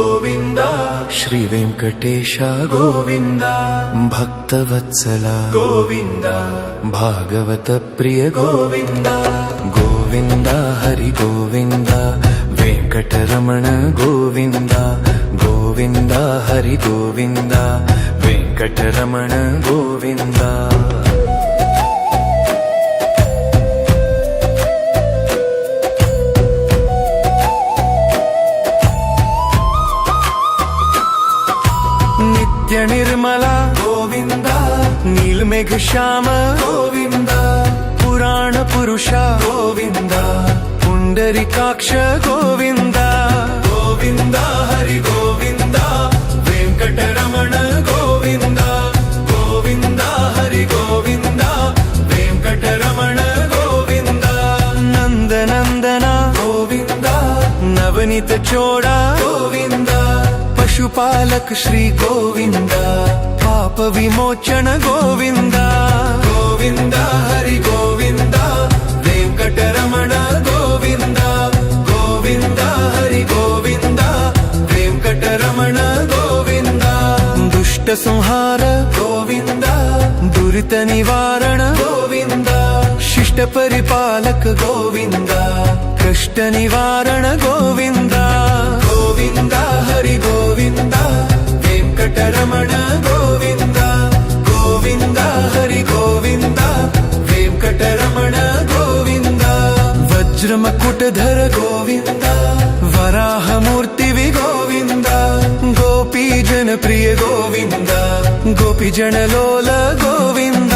గోవింద శ్రీ వెంకటేశ గోవింద భక్తవత్సల గోవింద భాగవత ప్రియ గోవింద గోవింద హరి గోవింద వెంకటరమణ గోవింద గోవింద హరి గోవింద వెంకటరమణ గోవింద నిత్య నిర్మల గోవింద నీలమేఘ శ్యామ గోవింద పురాణ పురుష గోవింద పుండరీకాక్ష గోవింద గోవింద హరి గోవింద వెంకటరమణ గోవింద గోవింద హరి గోవింద వెంకటరమణ గోవింద నందనందన గోవింద నవనీత చోడ గోవింద పశుపాలక శ్రీ గోవింద పాప విమోచన గోవింద గోవింద హరి గోవింద వెంకటరమణ గోవింద గోవింద హరి గోవింద వెంకటరమణ గోవింద దుష్ట సంహార గోవింద దురిత నివారణ గోవింద శిష్ట పరిపాలక గోవింద కష్ట నివారణ గోవింద గోవింద హరి గోవింద వెంకటరమణ గోవింద గోవింద హరి గోవింద వెంకటరమణ గోవింద వజ్రమకుటధర గోవింద వరాహమూర్తివి గోవింద గోపీజన ప్రియ గోవింద గోపిజనలోల గోవింద